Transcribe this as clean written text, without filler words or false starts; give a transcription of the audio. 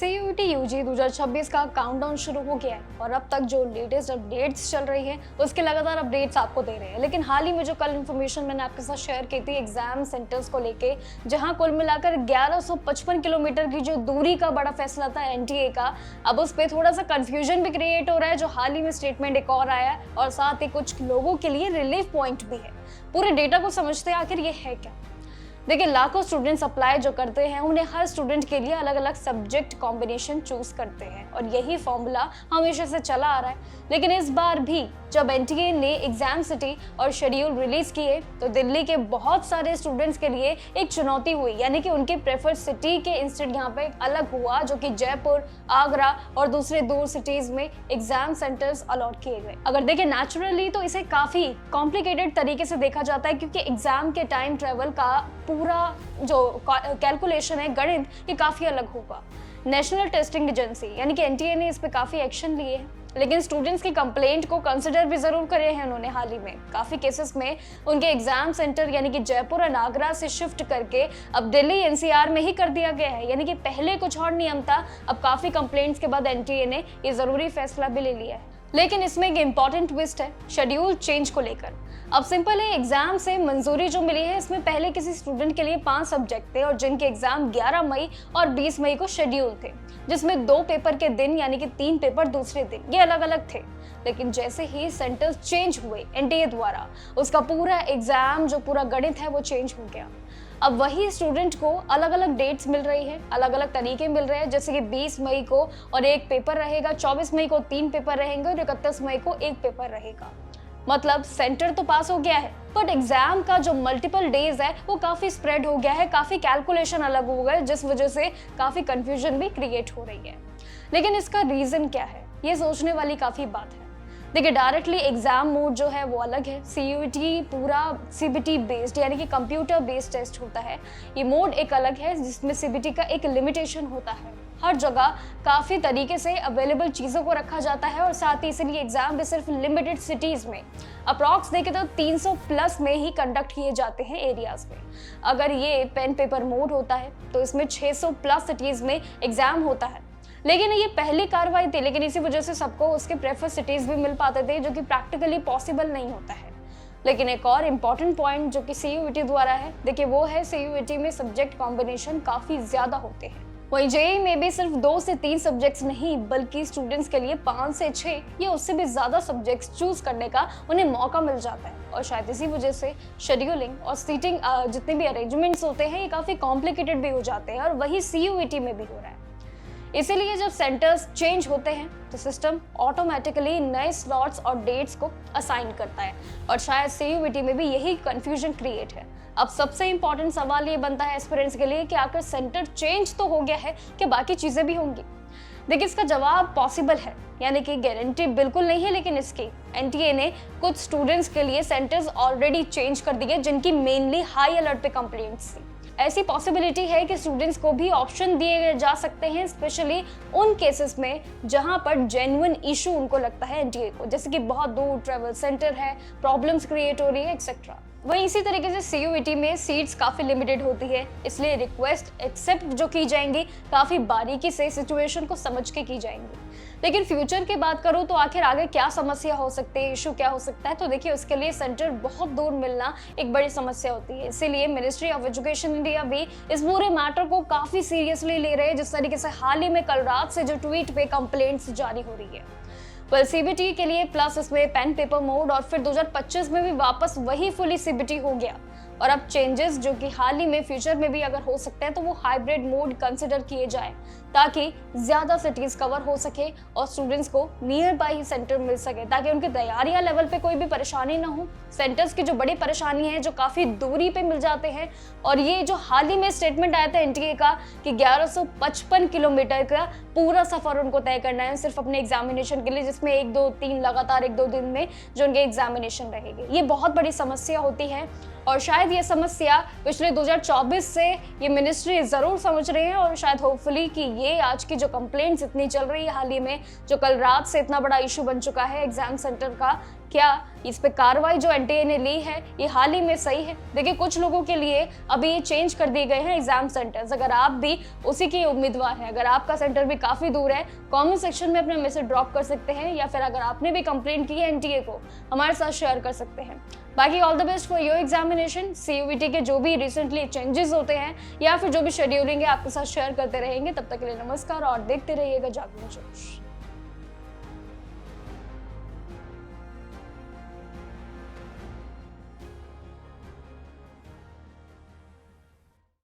CUET UG 2026 का countdown शुरू हो गया है और अब तक जो लेटेस्ट अपडेट्स चल रही है उसके लगातार अपडेट्स आपको दे रहे हैं। लेकिन हाल ही में जो कल इन्फॉर्मेशन मैंने आपके साथ शेयर की थी एग्जाम सेंटर्स को लेके, जहां कुल मिलाकर 1155 किलोमीटर की जो दूरी का बड़ा फैसला था एनटीए का, अब उस पर थोड़ा सा कंफ्यूजन भी क्रिएट हो रहा है। जो हाल ही में स्टेटमेंट एक और आया है और साथ ही कुछ लोगों के लिए रिलीफ पॉइंट भी है। पूरे डेटा को समझते हैं आखिर ये है क्या। देखिए, लाखों स्टूडेंट्स अप्लाई जो करते हैं उन्हें हर स्टूडेंट के लिए अलग अलग सब्जेक्ट कॉम्बिनेशन चूज करते हैं और यही फॉर्मूला हमेशा से चला आ रहा है। लेकिन इस बार भी जब एनटीए ने एग्जाम सिटी और शेड्यूल रिलीज किए तो दिल्ली के बहुत सारे स्टूडेंट्स के लिए एक चुनौती हुई, यानी कि उनके प्रेफर्ड सिटी के इंस्टेड यहाँ पे अलग हुआ, जो कि जयपुर, आगरा और दूसरे दूर सिटीज में एग्जाम सेंटर्स अलॉट किए गए। अगर देखें नेचुरली तो इसे काफी कॉम्प्लिकेटेड तरीके से देखा जाता है, क्योंकि एग्जाम के टाइम ट्रेवल का पूरा जो कैलकुलेशन है, गणित, ये काफी अलग होगा। नेशनल टेस्टिंग एजेंसी यानी कि एनटीए ने इस पे काफी एक्शन लिए हैं, लेकिन स्टूडेंट्स की कंप्लेंट को कंसिडर भी जरूर करे हैं उन्होंने। हाल ही में काफी केसेस में उनके एग्जाम सेंटर यानी कि जयपुर और आगरा से शिफ्ट करके अब दिल्ली एनसीआर में ही कर दिया गया है। यानी कि पहले कुछ और नियम था, अब काफी कंप्लेंट्स के बाद एनटीए ने ये जरूरी फैसला भी ले लिया है। लेकिन इसमें एक इंपॉर्टेंट ट्विस्ट है शेड्यूल चेंज को लेकर। अब सिंपल है, एग्जाम से मंजूरी जो मिली है इसमें पहले किसी स्टूडेंट के लिए 5 सब्जेक्ट थे और जिनके एग्जाम 11 मई और 20 मई को शेड्यूल थे, जिसमें 2 पेपर के दिन यानी कि 3 पेपर दूसरे दिन, ये अलग अलग थे। लेकिन जैसे ही सेंटर्स चेंज हुए एनटीए द्वारा, उसका पूरा एग्जाम जो पूरा गणित है वो चेंज हो गया। अब वही स्टूडेंट को अलग अलग डेट्स मिल रही है, अलग अलग तरीके मिल रहे हैं, जैसे कि 20 मई को और 1 पेपर रहेगा, 24 मई को 3 पेपर रहेंगे और 31 मई को 1 पेपर रहेगा। मतलब सेंटर तो पास हो गया है, बट एग्जाम का जो मल्टीपल डेज है वो काफी स्प्रेड हो गया है, काफी कैलकुलेशन अलग हो गए, जिस वजह से काफी कंफ्यूजन भी क्रिएट हो रही है। लेकिन इसका रीजन क्या है, ये सोचने वाली काफी बात है। देखिए, डायरेक्टली एग्जाम मोड जो है वो अलग है। सीयूईटी पूरा सीबीटी बेस्ड यानी कि कंप्यूटर बेस्ड टेस्ट होता है। ये मोड एक अलग है जिसमें सीबीटी का एक लिमिटेशन होता है। हर जगह काफी तरीके से अवेलेबल चीजों को रखा जाता है और साथ ही इसलिए एग्जाम भी सिर्फ लिमिटेड सिटीज में, अप्रॉक्स देखें तो 300 प्लस में ही कंडक्ट किए जाते हैं एरियाज में। अगर ये पेन पेपर मोड होता है तो इसमें 600 प्लस सिटीज में एग्जाम होता है। लेकिन ये पहली कार्रवाई थी, लेकिन इसी वजह से सबको उसके प्रेफर सिटीज भी मिल पाते थे, जो कि प्रैक्टिकली पॉसिबल नहीं होता है। लेकिन एक और इम्पॉर्टेंट पॉइंट जो कि सीयूईटी द्वारा है, देखिए वो है सीयूईटी में सब्जेक्ट कॉम्बिनेशन काफी ज्यादा होते हैं। वहीं जेईई में भी सिर्फ 2 से 3 सब्जेक्ट्स नहीं, बल्कि स्टूडेंट्स के लिए 5 से 6 या उससे भी ज्यादा सब्जेक्ट्स चूज करने का उन्हें मौका मिल जाता है। और शायद इसी वजह से शेड्यूलिंग और सीटिंग जितने भी अरेंजमेंट्स होते हैं ये काफी कॉम्प्लिकेटेड भी हो जाते हैं, और वही सीयूईटी में भी हो रहा है। इसीलिए जब सेंटर्स चेंज होते हैं तो सिस्टम ऑटोमेटिकली नए स्लॉट्स और डेट्स को असाइन करता है, और शायद सीयूईटी में भी यही कंफ्यूजन क्रिएट है। अब सबसे इंपॉर्टेंट सवाल ये बनता है एस्पिरेंट्स के लिए कि आखिर सेंटर चेंज तो हो गया है, कि बाकी चीजें भी होंगी। देखिए, इसका जवाब पॉसिबल है, यानी कि गारंटी बिल्कुल नहीं है, लेकिन इसकी एनटीए ने कुछ स्टूडेंट्स के लिए सेंटर्स ऑलरेडी चेंज कर दिए जिनकी मेनली हाई अलर्ट पे कंप्लेंट्स थी। ऐसी पॉसिबिलिटी है कि स्टूडेंट्स को भी ऑप्शन दिए जा सकते हैं, स्पेशली उन केसेस में जहां पर जेन्युइन इशू उनको लगता है एनटीए को, जैसे कि बहुत दूर ट्रैवल सेंटर है, प्रॉब्लम्स क्रिएट हो रही है, एक्सेट्रा। वहीं इसी तरीके से सीयूईटी में सीट्स काफी लिमिटेड होती है, इसलिए रिक्वेस्ट एक्सेप्ट जो की जाएंगी काफी बारीकी से सिचुएशन को समझ के की जाएंगी। लेकिन फ्यूचर की बात करूं तो आखिर आगे क्या समस्या हो सकती है, इशू क्या हो सकता है, तो देखिए उसके लिए सेंटर बहुत दूर मिलना एक बड़ी समस्या होती है। इसीलिए मिनिस्ट्री ऑफ एजुकेशन इंडिया भी इस पूरे मैटर को काफी सीरियसली ले रहे हैं, जिस तरीके से हाल ही में कल रात से जो ट्वीट पे कंप्लेंट्स जारी हो रही है। सीबीटी के लिए प्लस इसमें पेन पेपर मोड, और फिर 2025 में भी वापस वही फुली सीबीटी हो गया। और अब चेंजेस जो कि हाल ही में फ्यूचर में भी अगर हो सकते हैं तो वो हाइब्रिड मोड कंसिडर किए जाए, ताकि ज्यादा सिटीज कवर हो सके और स्टूडेंट्स को नियर बाय ही सेंटर मिल सके, ताकि उनके तैयारियां लेवल पे कोई भी परेशानी ना हो। सेंटर्स की जो बड़ी परेशानी है जो काफी दूरी पे मिल जाते हैं, और ये जो हाल ही में स्टेटमेंट आया था एनटीए का कि 1155 किलोमीटर का पूरा सफर उनको तय करना है सिर्फ अपने एग्जामिनेशन के लिए, जिसमें 1 2 3 लगातार 1 2 दिन में जो उनके एग्जामिनेशन रहेगी, ये बहुत बड़ी समस्या होती है। और शायद ये समस्या पिछले 2024 से ये मिनिस्ट्री जरूर समझ रही है, और शायद होपफुली कि ये आज की जो कंप्लेंट्स इतनी चल रही है हाल ही में, जो कल रात से इतना बड़ा इशू बन चुका है एग्जाम सेंटर का, क्या इस पे कार्रवाई जो एनटीए ने ली है ये हाल ही में सही है? देखिए, कुछ लोगों के लिए अभी ये चेंज कर दिए गए हैं एग्जाम सेंटर्स। अगर आप भी उसी के उम्मीदवार हैं, अगर आपका सेंटर भी काफी दूर है, कमेंट सेक्शन में अपना मैसेज ड्रॉप कर सकते हैं, या फिर अगर आपने भी कंप्लेंट की है एनटीए को, हमारे साथ शेयर कर सकते हैं। बाकी all the best for your examination. CUET के जो भी रिसेंटली चेंजेस होते हैं या फिर जो भी शेड्यूलिंग है आपके साथ शेयर करते रहेंगे। तब तक के लिए नमस्कार और देखते रहिएगा जागरण जोश।